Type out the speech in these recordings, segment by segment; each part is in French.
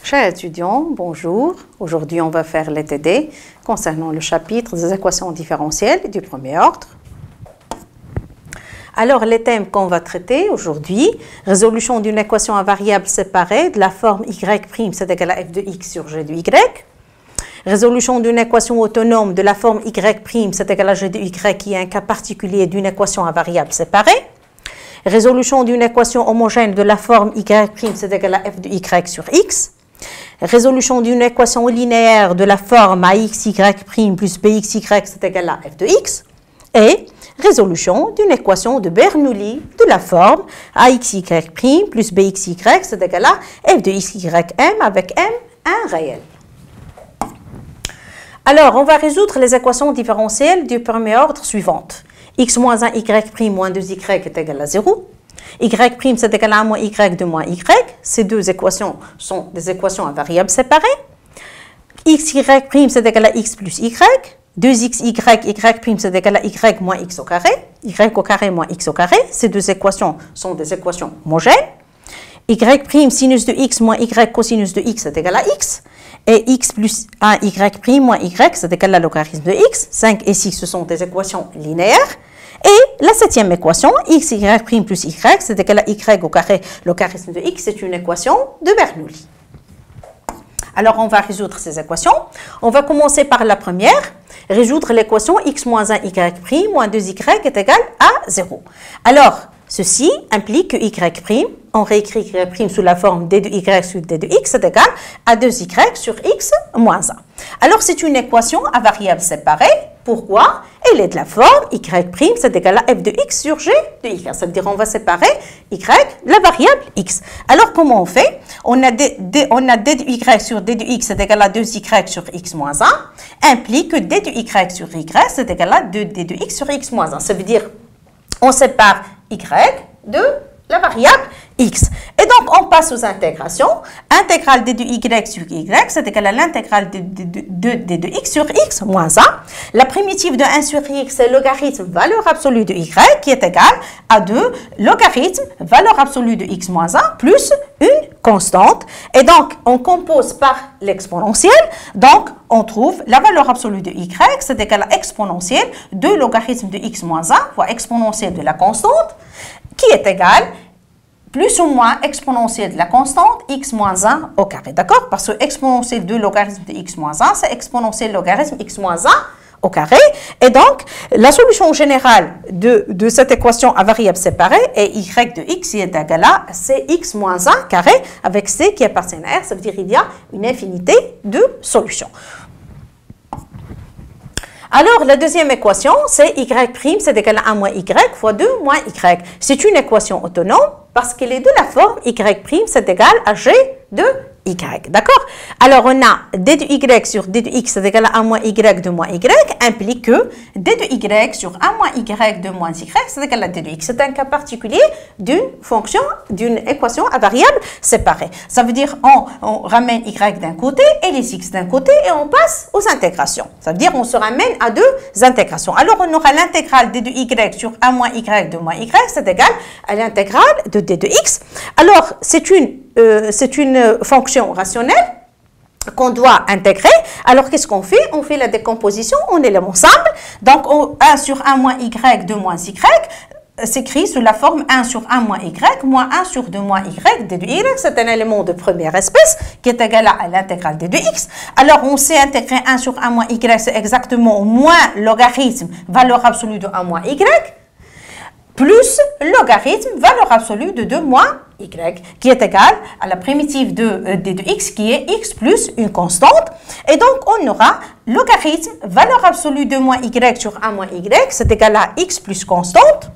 Chers étudiants, bonjour. Aujourd'hui, on va faire les TD concernant le chapitre des équations différentielles du premier ordre. Alors, les thèmes qu'on va traiter aujourd'hui, résolution d'une équation à variables séparées de la forme y' c'est égal à f de x sur g de y. Résolution d'une équation autonome de la forme y' c'est égal à g de y qui est un cas particulier d'une équation à variables séparées. Résolution d'une équation homogène de la forme y' c'est égal à f de y sur x. Résolution d'une équation linéaire de la forme axy' plus bxy c'est égal à f de x. Et résolution d'une équation de Bernoulli de la forme axy' plus bxy c'est égal à f de xym avec m un réel. Alors, on va résoudre les équations différentielles du premier ordre suivantes. X moins 1 y' moins 2y est égal à 0. Y' c'est égal à 1 moins y de moins y. Ces deux équations sont des équations à variables séparées. Xy' c'est égal à x plus y. 2xy, y' c'est égal à y moins x au carré. Y au carré moins x au carré. Ces deux équations sont des équations homogènes. Y' sinus de x moins y cosinus de x est égal à x. Et x plus 1 y' moins y c'est égal à logarithme de x. 5 et 6, ce sont des équations linéaires. Et la septième équation, xy' plus y, c'est égal à y au carré, logarithme de x, c'est une équation de Bernoulli. Alors, on va résoudre ces équations. On va commencer par la première, résoudre l'équation x moins 1 y' moins 2y est égal à 0. Alors, ceci implique que y', on réécrit y' sous la forme d de y sur d de x est égal à 2y sur x moins 1. Alors, c'est une équation à variables séparées. Pourquoi? Elle est de la forme y' c'est égal à f de x sur g de y. Ça veut dire qu'on va séparer y, la variable x. Alors, comment on fait? On a d de y sur d de x c'est égal à 2y sur x moins 1, implique que d de y sur y c'est égal à 2d de x sur x moins 1. Ça veut dire on sépare y de la variable x. Et donc, on passe aux intégrations. Intégrale d de y sur y, c'est égal à l'intégrale de d de x sur x moins 1. La primitive de 1 sur x, c'est logarithme valeur absolue de y, qui est égal à 2 logarithme valeur absolue de x moins 1 plus une constante. Et donc, on compose par l'exponentielle. Donc, on trouve la valeur absolue de y, c'est égal à exponentielle de logarithme de x moins 1 fois exponentielle de la constante, qui est égale plus ou moins exponentielle de la constante x moins 1 au carré. D'accord? Parce que exponentielle de logarithme de x moins 1, c'est exponentielle logarithme x moins 1 au carré. Et donc, la solution générale de cette équation à variables séparées est y de x qui est égal à cx moins 1 carré avec c qui appartient à r. Ça veut dire qu'il y a une infinité de solutions. Alors, la deuxième équation, c'est y', c'est égal à 1 moins y fois 2 moins y. C'est une équation autonome parce qu'elle est de la forme y', c'est égal à g de y. D'accord? Alors, on a d de y sur d de x c'est égal à 1 moins y de moins y, implique que d de y sur 1 moins y de moins y c'est égal à d de x. C'est un cas particulier d'une fonction, d'une équation à variables séparées. Ça veut dire on ramène y d'un côté et les x d'un côté et on passe aux intégrations. Ça veut dire on se ramène à deux intégrations. Alors, on aura l'intégrale d de y sur 1 moins y de moins y, c'est égal à l'intégrale de d de x. Alors, c'est une fonction rationnelle qu'on doit intégrer. Alors, qu'est-ce qu'on fait? On fait la décomposition en éléments simples. Donc, 1 sur 1 moins y de moins y s'écrit sous la forme 1 sur 1 moins y moins 1 sur 2 moins y d de y. C'est un élément de première espèce qui est égal à l'intégrale d de x. Alors, on sait intégrer 1 sur 1 moins y, c'est exactement moins logarithme valeur absolue de 1 moins y plus logarithme valeur absolue de 2 moins y, qui est égal à la primitive de d de x, qui est x plus une constante. Et donc, on aura logarithme valeur absolue de moins y sur 1 moins y, c'est égal à x plus constante.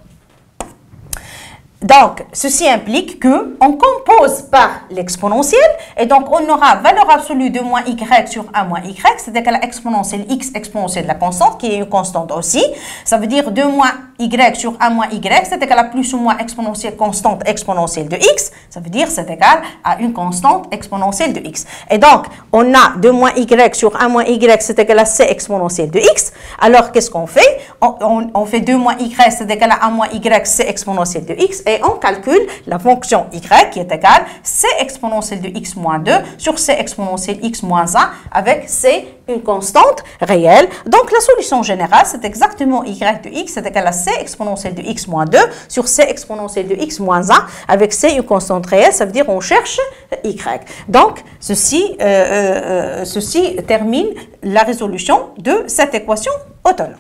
Donc, ceci implique qu'on compose par l'exponentielle, et donc on aura valeur absolue de moins y sur 1 moins y, c'est égal à exponentielle x exponentielle de la constante, qui est une constante aussi. Ça veut dire 2 moins y sur 1 moins y, c'est égal à plus ou moins exponentielle constante exponentielle de x. Ça veut dire c'est égal à une constante exponentielle de x. Et donc, on a 2 moins y sur 1 moins y, c'est égal à c exponentielle de x. Alors, qu'est-ce qu'on fait? On fait 2 moins y, c'est égal à 1 moins y, c exponentielle de x. et on calcule la fonction y qui est égale c exponentielle de x moins 2 sur c exponentielle x moins 1 avec c une constante réelle. Donc la solution générale, c'est exactement y de x est égal à c exponentielle de x moins 2 sur c exponentielle de x moins 1 avec c une constante réelle, ça veut dire on cherche y. Donc ceci termine la résolution de cette équation autonome.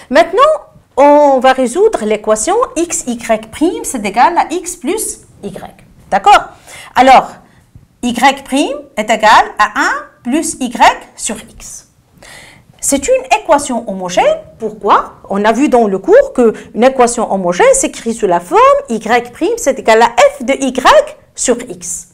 Maintenant, on va résoudre l'équation x, y', c'est égal à x plus y. D'accord? Alors, y' est égal à 1 plus y sur x. C'est une équation homogène. Pourquoi? On a vu dans le cours qu'une équation homogène s'écrit sous la forme y', c'est égal à f de y sur x.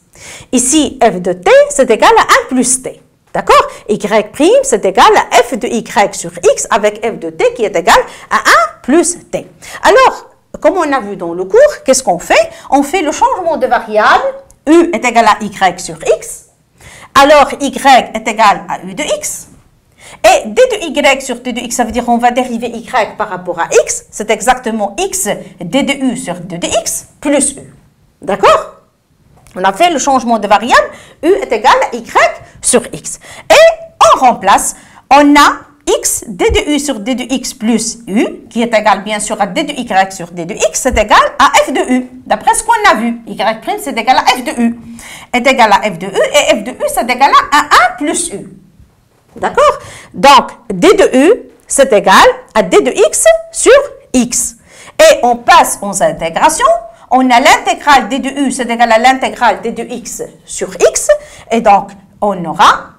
Ici, f de t, c'est égal à 1 plus t. D'accord? Y', c'est égal à f de y sur x avec f de t qui est égal à 1 plus t. Alors, comme on a vu dans le cours, qu'est-ce qu'on fait? On fait le changement de variable. U est égal à y sur x. Alors, y est égal à u de x. Et d de y sur d de x, ça veut dire qu'on va dériver y par rapport à x. C'est exactement x d de u sur d de x plus u. D'accord? On a fait le changement de variable. U est égal à y sur x. Et on remplace. On a x d de u sur d de x plus u, qui est égal bien sûr à d de y sur d de x, c'est égal à f de u. D'après ce qu'on a vu, y' c'est égal à f de u. Est égal à f de u, et f de u c'est égal à 1 plus u. D'accord? Donc, d de u, c'est égal à d de x sur x. Et on passe aux intégrations. On a l'intégrale d de u, c'est égal à l'intégrale d de x sur x. Et donc, on aura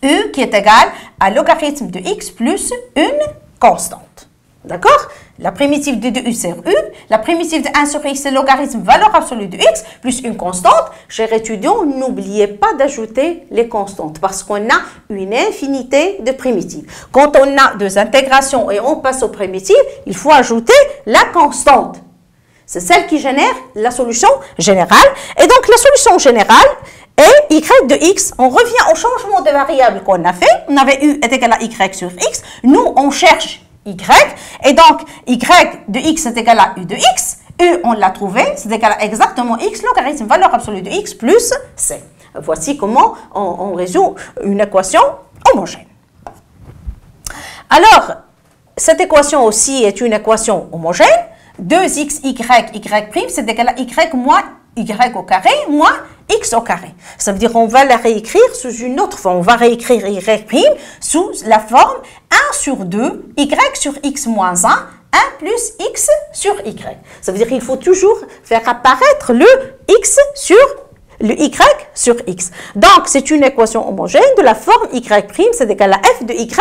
u qui est égal à logarithme de x plus une constante. D'accord? La primitive d de u sur u, la primitive de 1 sur x, c'est logarithme valeur absolue de x plus une constante. Chers étudiants, n'oubliez pas d'ajouter les constantes parce qu'on a une infinité de primitives. Quand on a deux intégrations et on passe aux primitives, il faut ajouter la constante. C'est celle qui génère la solution générale. Et donc, la solution générale est y de x. On revient au changement de variable qu'on a fait. On avait u est égal à y sur x. Nous, on cherche y. Et donc, y de x est égal à u de x. U, on l'a trouvé. C'est égal à exactement x, logarithme valeur absolue de x plus c. Voici comment on résout une équation homogène. Alors, cette équation aussi est une équation homogène. 2x, y, y', c'est égal à y moins y au carré moins x au carré. Ça veut dire qu'on va la réécrire sous une autre forme. On va réécrire y' sous la forme 1 sur 2, y sur x moins 1, 1 plus x sur y. Ça veut dire qu'il faut toujours faire apparaître le x sur le y sur x. Donc, c'est une équation homogène de la forme y', c'est égal à f de y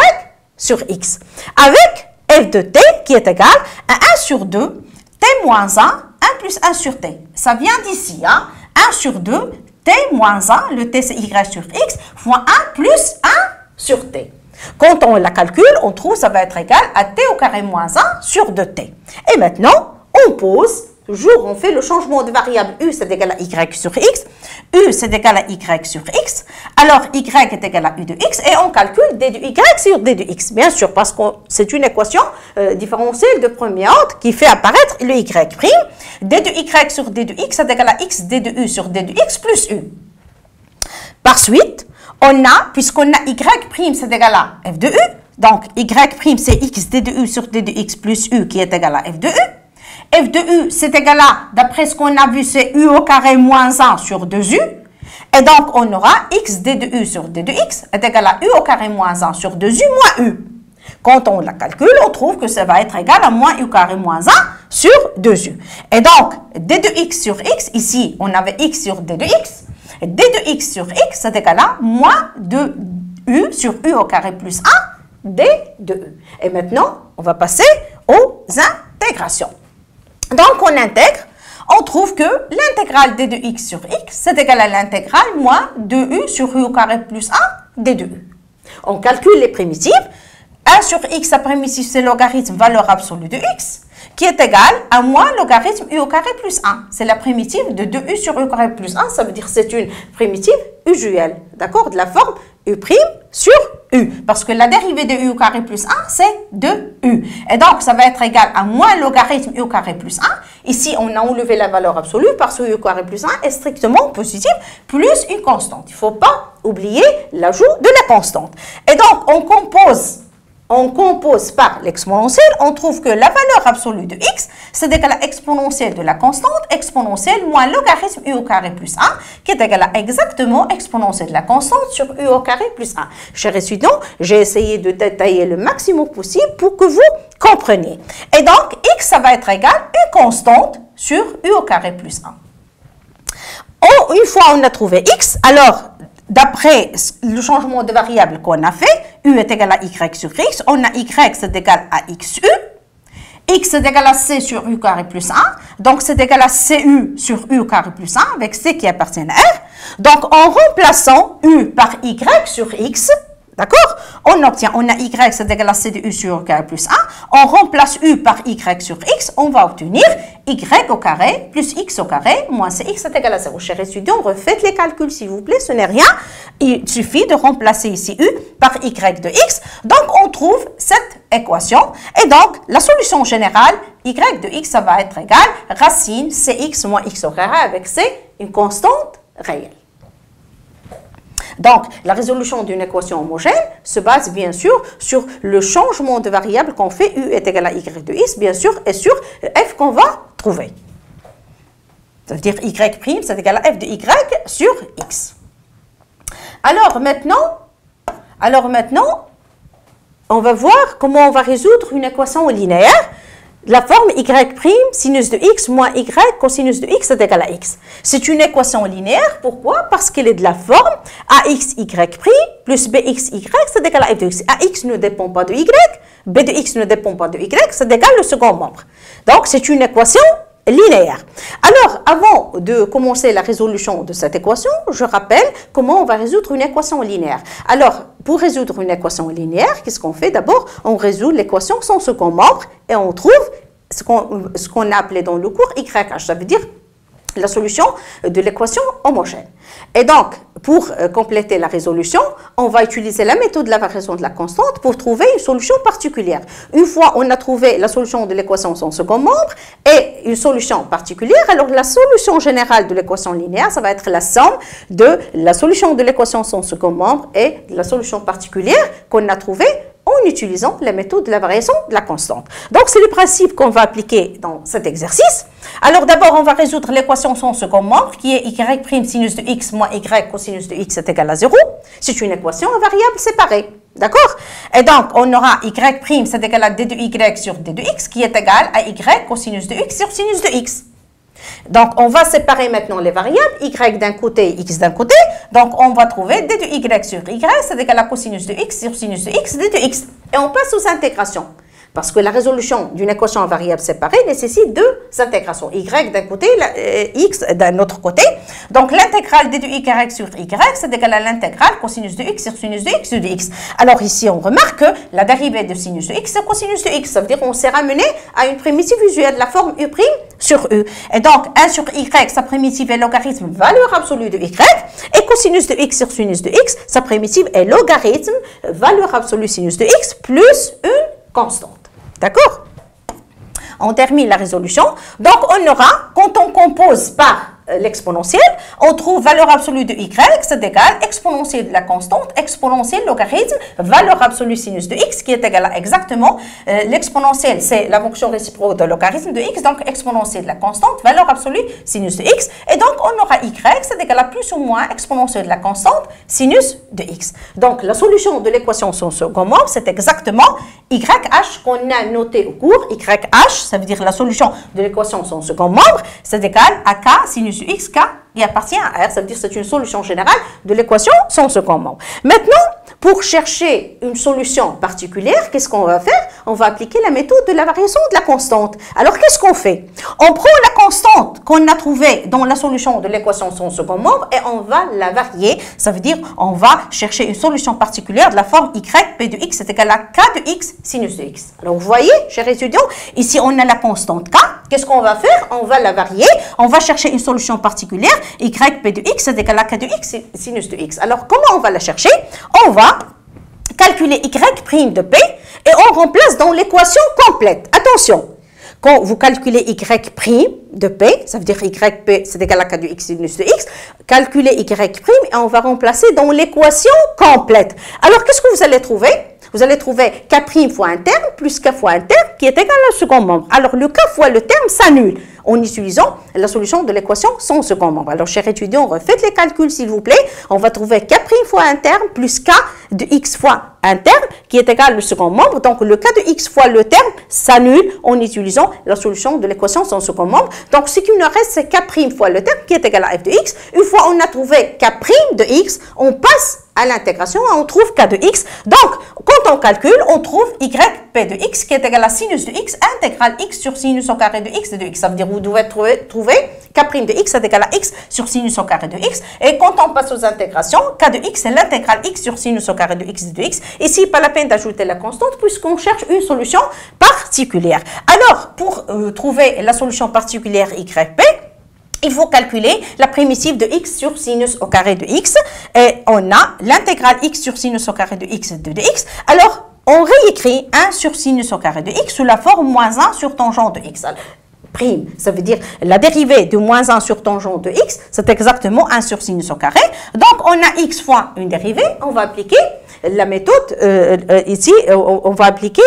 sur x. Avec f de t qui est égal à 1 sur 2, t moins 1, 1 plus 1 sur t. Ça vient d'ici, hein? 1 sur 2, t moins 1, le t c'est y sur x, fois 1 plus 1 sur t. Quand on la calcule, on trouve ça va être égal à t au carré moins 1 sur 2t. Et maintenant, on pose, toujours on fait le changement de variable u c'est égal à y sur x, u c'est égal à y sur x, alors y est égal à u de x et on calcule d de y sur d de x, bien sûr parce que c'est une équation différentielle de premier ordre qui fait apparaître le y'. D de y sur d de x est égal à x d de u sur d de x plus u. Par suite, on a, puisqu'on a y' c'est égal à f de u, donc y' c'est x d de u sur d de x plus u qui est égal à f de u. F de u, c'est égal à, d'après ce qu'on a vu, c'est u au carré moins 1 sur 2u. Et donc, on aura x d de u sur d de x est égal à u au carré moins 1 sur 2u moins u. Quand on la calcule, on trouve que ça va être égal à moins u au carré moins 1 sur 2u. Et donc, d de x sur x, ici, on avait x sur d de x. D de x sur x, c'est égal à moins de u sur u au carré plus 1 d de u. Et maintenant, on va passer aux intégrations. Donc, on intègre, on trouve que l'intégrale d de x sur x, c'est égal à l'intégrale moins 2u sur u au carré plus 1 d de u. On calcule les primitives. 1 sur x, la primitive, c'est logarithme valeur absolue de x, qui est égal à moins logarithme u au carré plus 1. C'est la primitive de 2u sur u au carré plus 1, ça veut dire que c'est une primitive usuelle, d'accord, de la forme U' sur U. Parce que la dérivée de U au carré plus 1, c'est 2U. Et donc, ça va être égal à moins logarithme U au carré plus 1. Ici, on a enlevé la valeur absolue parce que U au carré plus 1 est strictement positif, plus une constante. Il ne faut pas oublier l'ajout de la constante. Et donc, on compose par l'exponentielle, on trouve que la valeur absolue de x, c'est égal à exponentielle de la constante, exponentielle moins logarithme u au carré plus 1, qui est égal à exactement exponentielle de la constante sur u au carré plus 1. Chers étudiants, j'ai essayé de détailler le maximum possible pour que vous compreniez. Et donc, x, ça va être égal à une constante sur u au carré plus 1. Une fois on a trouvé x, alors, d'après le changement de variable qu'on a fait, u est égal à y sur x, on a y c'est égal à xu, x est égal à c sur u carré plus 1, donc c'est égal à cu sur u carré plus 1, avec c qui appartient à r. Donc en remplaçant u par y sur x, d'accord, on a y c'est égal à c de u sur u carré plus 1, on remplace u par y sur x, on va obtenir y au carré plus x au carré moins cx est égal à 0. Chers étudiants, refaites les calculs s'il vous plaît, ce n'est rien. Il suffit de remplacer ici u par y de x. Donc, on trouve cette équation. Et donc, la solution générale, y de x, ça va être égal racine cx moins x au carré avec c, une constante réelle. Donc, la résolution d'une équation homogène se base bien sûr sur le changement de variable qu'on fait, u est égal à y de x, bien sûr, et sur f qu'on va trouver. Ça veut dire y', c'est égal à f de y sur x. Alors maintenant, on va voir comment on va résoudre une équation linéaire. La forme y' sinus de x moins y cosinus de x est égal à x. C'est une équation linéaire. Pourquoi? Parce qu'elle est de la forme ax y' plus bx y c'est égal à f de x. Ax ne dépend pas de y, b de x ne dépend pas de y, c'est égal au second membre. Donc c'est une équation linéaire. Alors, avant de commencer la résolution de cette équation, je rappelle comment on va résoudre une équation linéaire. Alors, pour résoudre une équation linéaire, qu'est-ce qu'on fait? D'abord, on résout l'équation sans second membre et on trouve ce qu'on a appelé dans le cours YH. Ça veut dire la solution de l'équation homogène. Et donc, pour compléter la résolution, on va utiliser la méthode de la variation de la constante pour trouver une solution particulière. Une fois on a trouvé la solution de l'équation sans second membre et une solution particulière, alors la solution générale de l'équation linéaire, ça va être la somme de la solution de l'équation sans second membre et de la solution particulière qu'on a trouvée en utilisant la méthode de la variation de la constante. Donc, c'est le principe qu'on va appliquer dans cet exercice. Alors, d'abord, on va résoudre l'équation sans second membre, qui est y' sinus de x moins y cosinus de x est égal à 0. C'est une équation à variables séparées. D'accord? Et donc, on aura y' c'est égal à d de y sur d de x, qui est égal à y cosinus de x sur sinus de x. Donc, on va séparer maintenant les variables, y d'un côté, x d'un côté. Donc, on va trouver d de y sur y, c'est égal à cosinus de x sur sinus de x, d de x. Et on passe aux intégrations. Parce que la résolution d'une équation à variables séparées nécessite deux intégrations. Y d'un côté, x d'un autre côté. Donc, l'intégrale d de y sur y, c'est égal à l'intégrale cosinus de x sur sinus de x de x. Alors, ici, on remarque que la dérivée de sinus de x, c'est cosinus de x. Ça veut dire qu'on s'est ramené à une primitive usuelle de la forme u' sur u. Et donc, 1 sur y, sa primitive est logarithme valeur absolue de y. Et cosinus de x sur sinus de x, sa primitive est logarithme valeur absolue sinus de x plus une constante. D'accord? On termine la résolution. Donc, on aura, quand on compose par l'exponentielle, on trouve valeur absolue de y, c'est égal exponentielle de la constante, exponentielle logarithme, valeur absolue sinus de x, qui est égal à exactement l'exponentielle, c'est la fonction réciproque de logarithme de x, donc exponentielle de la constante, valeur absolue sinus de x, et donc on aura y, c'est égal à plus ou moins exponentielle de la constante, sinus de x. Donc la solution de l'équation sans second membre, c'est exactement YH qu'on a noté au cours, YH, ça veut dire la solution de l'équation sans second membre, c'est égal à k sinus de x, k qui appartient à R, ça veut dire que c'est une solution générale de l'équation sans second membre. Maintenant, pour chercher une solution particulière, qu'est-ce qu'on va faire? On va appliquer la méthode de la variation de la constante. Alors, qu'est-ce qu'on fait? On prend la constante qu'on a trouvée dans la solution de l'équation sans second membre et on va la varier. Ça veut dire on va chercher une solution particulière de la forme y, p de x est égal à k de x sinus de x. Alors, vous voyez, chers étudiants, ici, on a la constante k. Qu'est-ce qu'on va faire? On va la varier. On va chercher une solution particulière YP de x est égal à K de x sinus de x. Alors, comment on va la chercher? On va calculer Y' de P et on remplace dans l'équation complète. Attention, quand vous calculez Y' de P, ça veut dire YP c'est égal à K de x sinus de x, calculez Y' et on va remplacer dans l'équation complète. Alors, qu'est-ce que vous allez trouver? Vous allez trouver K' fois un terme plus K fois un terme qui est égal au second membre. Alors, le K fois le terme s'annule en utilisant la solution de l'équation sans second membre. Alors, chers étudiants, refaites les calculs s'il vous plaît. On va trouver K' fois un terme plus K de x fois un terme qui est égal au second membre. Donc, le K de x fois le terme s'annule en utilisant la solution de l'équation sans second membre. Donc, ce qui nous reste, c'est K' fois le terme qui est égal à f de x. Une fois on a trouvé K' de x, on passe à l'intégration et on trouve K de x. Donc, quand on calcule, on trouve YP de x qui est égal à sinus de x intégrale x sur sinus au carré de x de x. Ça veut dire que vous devez trouver K' de x est égal à x sur sinus au carré de x. Et quand on passe aux intégrations, K de x c'est l'intégrale x sur sinus au carré de x de x. Ici, pas la peine d'ajouter la constante puisqu'on cherche une solution particulière. Alors, pour trouver la solution particulière YP, il faut calculer la primitive de x sur sinus au carré de x. Et on a l'intégrale x sur sinus au carré de x de dx. Alors, on réécrit 1 sur sinus au carré de x sous la forme moins 1 sur tangente de x. Prime, ça veut dire la dérivée de moins 1 sur tangente de x, c'est exactement 1 sur sinus au carré. Donc, on a x fois une dérivée. On va appliquer la méthode ici. On va appliquer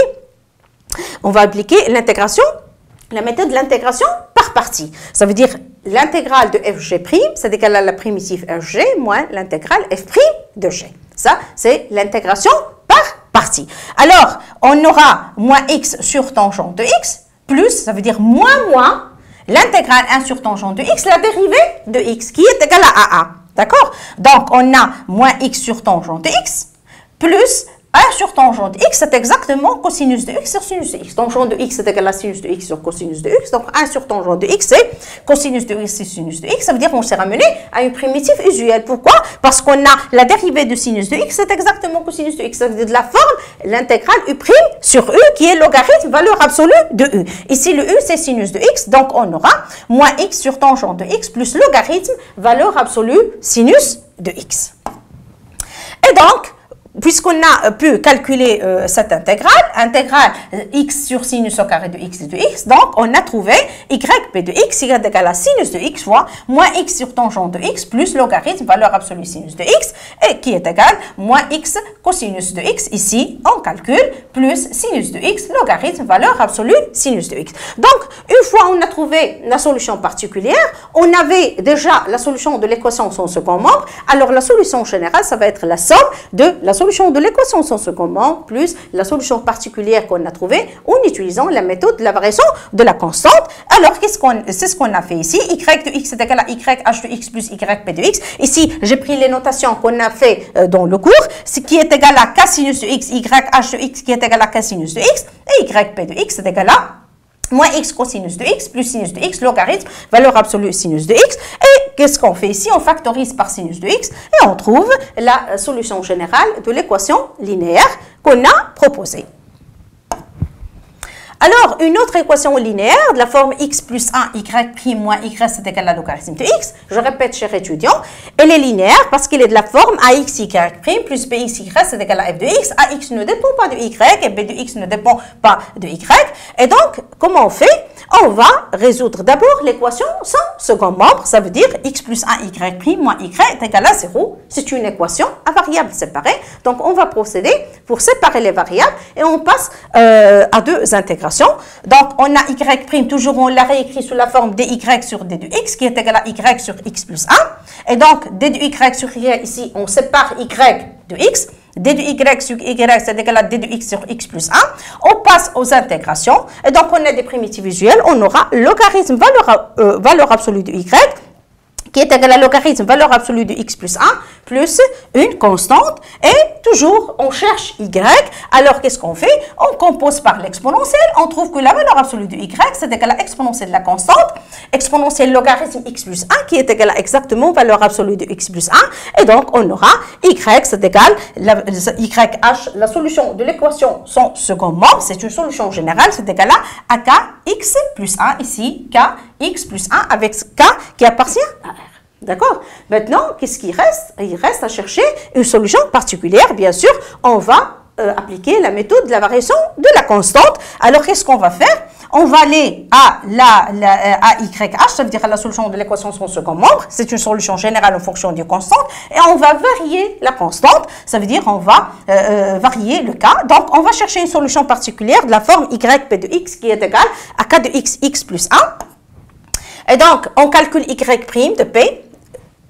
l'intégration. La méthode de l'intégration par partie. Ça veut dire l'intégrale de fg', c'est égal à la primitive fg moins l'intégrale f' de g. Ça, c'est l'intégration par partie. Alors, on aura moins x sur tangente de x, plus, ça veut dire moins l'intégrale 1 sur tangente de x, la dérivée de x, qui est égale à a. D'accord? Donc, on a moins x sur tangente de x, plus 1 sur tangente de x, c'est exactement cosinus de x sur sinus de x. Tangente de x est égal à sinus de x sur cosinus de x. Donc, 1 sur tangente de x, c'est cosinus de x sur sinus de x. Ça veut dire qu'on s'est ramené à une primitive usuelle. Pourquoi? Parce qu'on a la dérivée de sinus de x, c'est exactement cosinus de x. Ça veut dire de la forme, l'intégrale u' sur u, qui est logarithme valeur absolue de u. Ici, le u, c'est sinus de x. Donc, on aura moins x sur tangente de x plus logarithme valeur absolue sinus de x. Et donc, puisqu'on a pu calculer cette intégrale x sur sinus au carré de x de x, donc on a trouvé yp de x est égal à sinus de x fois moins x sur tangente de x plus logarithme valeur absolue sinus de x, et qui est égal moins x cosinus de x, ici on calcule, plus sinus de x logarithme valeur absolue sinus de x. Donc, une fois on a trouvé la solution particulière, on avait déjà la solution de l'équation sans second membre, alors la solution générale, ça va être la somme de la solution de l'équation sans second membre plus la solution particulière qu'on a trouvée en utilisant la méthode de la variation de la constante. Alors, c'est ce qu'on a fait ici. Y de x est égal à y h de x plus yp de x. Ici, j'ai pris les notations qu'on a fait dans le cours, ce qui est égal à k sinus de x, y h de x qui est égal à k sinus de x, et yp de x est égal à moins x cosinus de x plus sinus de x, logarithme, valeur absolue sinus de x. Et qu'est-ce qu'on fait ici? On factorise par sinus de x et on trouve la solution générale de l'équation linéaire qu'on a proposée. Alors, une autre équation linéaire de la forme x plus 1, y' moins y c'est égal à logarithme de x. Je répète, chers étudiants, elle est linéaire parce qu'elle est de la forme ax, y' plus bx, y c'est égal à f de x. Ax ne dépend pas de y et b de x ne dépend pas de y. Et donc, comment on fait? On va résoudre d'abord l'équation sans second membre. Ça veut dire x plus 1, y' moins y est égal à 0. C'est une équation à variables séparées. Donc, on va procéder pour séparer les variables et on passe à deux intégrations. Donc, on a y', toujours on l'a réécrit sous la forme dy sur d de x, qui est égal à y sur x plus 1. Et donc, d de y sur y, ici, on sépare y de x. d de y sur y, c'est égal à d de x sur x plus 1. On passe aux intégrations. Et donc, on a des primitives visuelles. On aura logarithme valeur absolue de y, qui est égal à logarithme valeur absolue de x plus 1, plus une constante, et toujours on cherche y. Alors qu'est-ce qu'on fait? On compose par l'exponentielle, on trouve que la valeur absolue de y, c'est égal à exponentielle de la constante, exponentielle logarithme x plus 1, qui est égal à exactement valeur absolue de x plus 1, et donc on aura y, c'est égal, yh, la solution de l'équation sans second membre, c'est une solution générale, c'est égal à kx plus 1, ici, kx plus 1, avec k qui appartient à R. D'accord? Maintenant, qu'est-ce qu'il reste? Il reste à chercher une solution particulière. Bien sûr, on va appliquer la méthode de la variation de la constante. Alors, qu'est-ce qu'on va faire? On va aller à YH, ça veut dire à la solution de l'équation son second membre. C'est une solution générale en fonction d'une constante. Et on va varier la constante. Ça veut dire on va varier le cas. Donc, on va chercher une solution particulière de la forme YP de x qui est égale à K de x plus 1. Et donc, on calcule Y' de P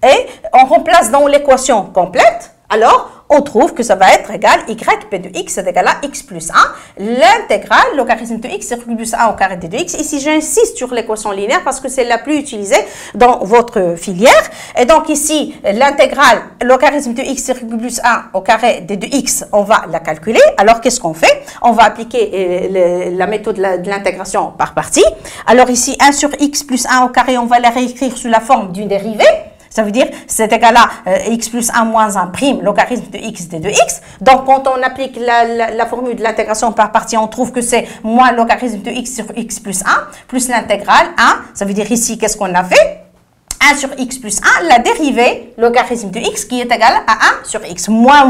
et on remplace dans l'équation complète. Alors, on trouve que ça va être égal YP de x est égal à x plus 1. L'intégrale, logarithme de x, c'est plus 1 au carré de 2x. Ici, j'insiste sur l'équation linéaire parce que c'est la plus utilisée dans votre filière. Et donc ici, l'intégrale, logarithme de x, c'est plus 1 au carré de 2x, on va la calculer. Alors, qu'est-ce qu'on fait? On va appliquer la méthode de l'intégration par partie. Alors ici, 1 sur x plus 1 au carré, on va la réécrire sous la forme d'une dérivée. Ça veut dire c'est égal à x plus 1 moins 1 prime, logarithme de x de 2x. Donc, quand on applique la formule de l'intégration par partie, on trouve que c'est moins logarithme de x sur x plus 1, plus l'intégrale 1. Ça veut dire ici, qu'est-ce qu'on a fait? 1 sur x plus 1, la dérivée, logarithme de x, qui est égal à 1 sur x, moins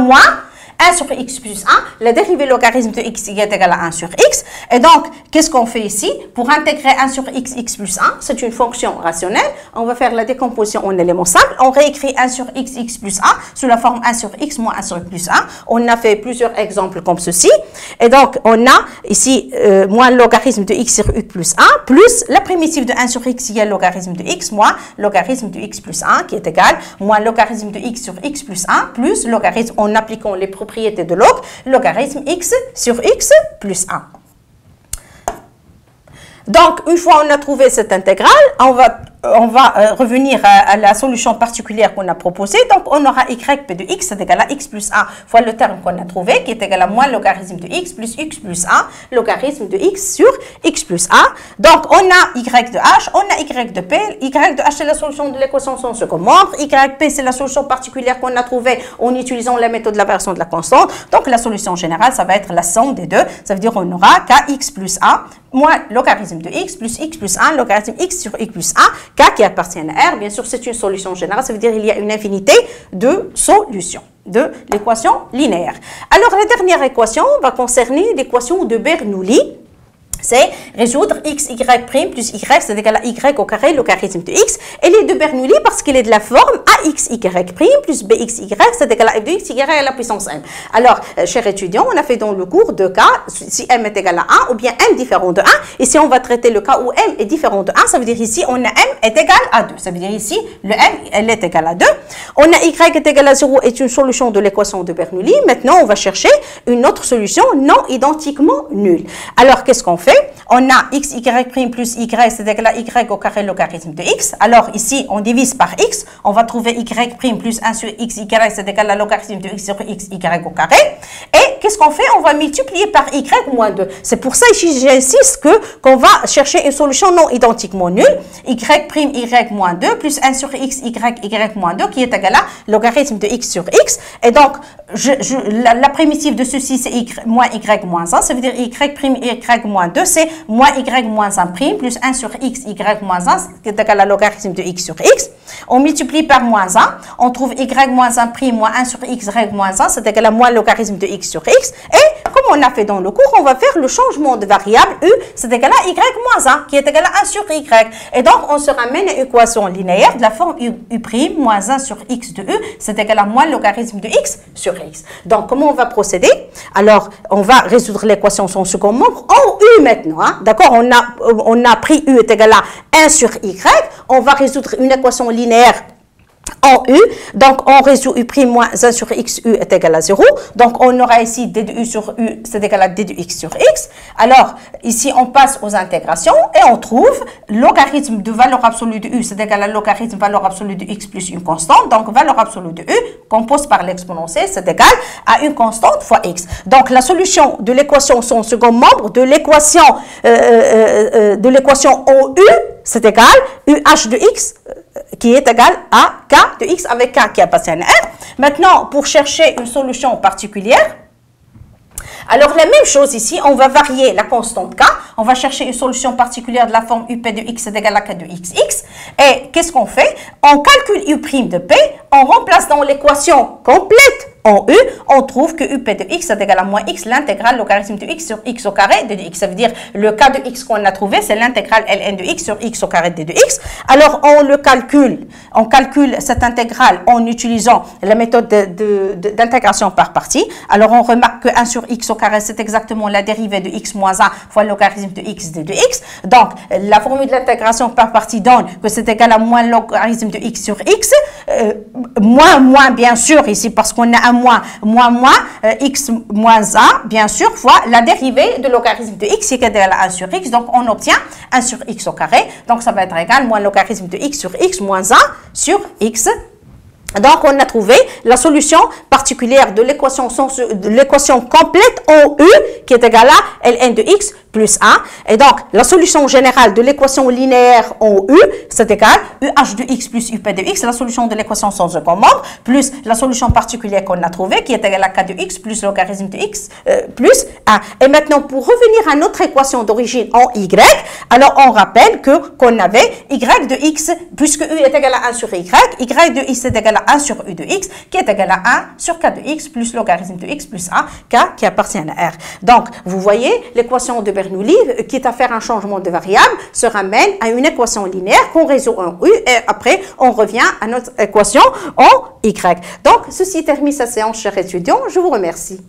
1 sur x plus 1, la dérivée logarithme de x qui est égal à 1 sur x. Et donc, qu'est-ce qu'on fait ici? Pour intégrer 1 sur x plus 1, c'est une fonction rationnelle. On va faire la décomposition en éléments simples. On réécrit 1 sur x plus 1 sous la forme 1 sur x moins 1 sur x plus 1. On a fait plusieurs exemples comme ceci. Et donc, on a ici moins le logarithme de x sur x plus 1 plus la primitive de 1 sur x qui est le logarithme de x moins logarithme de x plus 1 qui est égal moins logarithme de x sur x plus 1 plus logarithme en appliquant les propriété de log, logarithme x sur x plus 1. Donc, une fois on a trouvé cette intégrale, on va revenir à la solution particulière qu'on a proposée. Donc, on aura YP de x est égal à x plus 1 fois le terme qu'on a trouvé, qui est égal à moins logarithme de x plus 1, logarithme de x sur x plus 1. Donc, on a y de h, on a y de p. Y de h, c'est la solution de l'équation son second membre. YP, c'est la solution particulière qu'on a trouvée en utilisant la méthode de la variation de la constante. Donc, la solution générale, ça va être la somme des deux. Ça veut dire qu'on aura kx plus 1 moins logarithme de x plus 1, logarithme x sur x plus 1, k qui appartient à R. Bien sûr, c'est une solution générale, ça veut dire qu'il y a une infinité de solutions de l'équation linéaire. Alors, la dernière équation va concerner l'équation de Bernoulli. C'est résoudre x, y' plus y, c'est égal à y au carré, logarithme de x. Elle est de Bernoulli parce qu'il est de la forme ax, y' plus bx, y, c'est égal à f de x, y à la puissance m. Alors, chers étudiants, on a fait dans le cours deux cas, si m est égal à 1 ou bien m différent de 1. Ici, on va traiter le cas où m est différent de 1. Ça veut dire ici, on a m est égal à 2. Ça veut dire ici, le m, elle est égal à 2. On a y est égal à 0 est une solution de l'équation de Bernoulli. Maintenant, on va chercher une autre solution non identiquement nulle. Alors, qu'est-ce qu'on fait? On a x, y' plus y, c'est égal à y au carré logarithme de x. Alors ici, on divise par x. On va trouver y' plus 1 sur x, y, c'est égal à logarithme de x sur x, y au carré. Et qu'est-ce qu'on fait? On va multiplier par y moins 2. C'est pour ça ici, j'insiste qu'on va chercher une solution non identiquement nulle. Y' moins 2 plus 1 sur x, y moins 2 qui est égal à logarithme de x sur x. Et donc, la primitive de ceci, c'est moins y moins 1. Ça veut dire y' y moins 2, c'est moins y moins 1 prime plus 1 sur x, y moins 1, qui est égal à logarithme de x sur x. On multiplie par moins 1, on trouve y moins 1 prime moins 1 sur x, y moins 1, c'est égal à moins logarithme de x sur x. Et comme on a fait dans le cours, on va faire le changement de variable u, c'est égal à y moins 1, qui est égal à 1 sur y. Et donc, on se ramène à une équation linéaire de la forme u prime moins 1 sur x de u, c'est égal à moins logarithme de x sur x. Donc, comment on va procéder? Alors, on va résoudre l'équation son second membre en u maintenant. Hein? D'accord, on a pris u est égal à 1 sur y. On va résoudre une équation linéaire en u. Donc, on résout u' moins 1 sur x, u est égal à 0. Donc, on aura ici d de u sur u, c'est égal à d de x sur x. Alors, ici, on passe aux intégrations et on trouve logarithme de valeur absolue de u, c'est égal à logarithme valeur absolue de x plus une constante. Donc, valeur absolue de u, compose par l'exponentielle, c'est égal à une constante fois x. Donc, la solution de l'équation son second membre de l'équation en u, c'est égal UH de x qui est égal à K de x avec K qui appartient à R. Maintenant, pour chercher une solution particulière, Alors, la même chose ici, on va varier la constante K. On va chercher une solution particulière de la forme UP de X est égal à K de XX. Et qu'est-ce qu'on fait? On calcule U' de P, on remplace dans l'équation complète en U, on trouve que UP de X est égal à moins X, l'intégrale logarithme de X sur X au carré de X. Ça veut dire, le K de X qu'on a trouvé, c'est l'intégrale ln de X sur X au carré de X. Alors, on calcule cette intégrale en utilisant la méthode d'intégration par partie. Alors, on remarque que 1 sur X au carré, c'est exactement la dérivée de X moins 1 fois le logarithme de X de X. Donc, la formule de l'intégration par partie donne que c'est égal à moins logarithme de X sur X, moins bien sûr ici, parce qu'on a un moins, x moins 1, bien sûr, fois la dérivée de logarithme de x qui est égal à 1 sur x. Donc, on obtient 1 sur x au carré. Donc, ça va être égal moins logarithme de x sur x moins 1 sur x. Donc, on a trouvé la solution particulière de l'équation complète en U qui est égale à ln de x plus 1. Et donc, la solution générale de l'équation linéaire en U, c'est égal UH de x plus UP de x, la solution de l'équation sans aucun membre, plus la solution particulière qu'on a trouvée qui est égale à K de x plus logarithme de x plus 1. Et maintenant, pour revenir à notre équation d'origine en Y, alors on rappelle qu'on avait Y de x, puisque U est égal à 1 sur Y de x est égal à 1 sur U de x, qui est égal à 1 sur K de x plus logarithme de x plus 1, K qui appartient à R. Donc, vous voyez, l'équation de Bernoulli, quitte à faire un changement de variable, se ramène à une équation linéaire qu'on résout en U, et après, on revient à notre équation en Y. Donc, ceci termine sa séance, chers étudiants. Je vous remercie.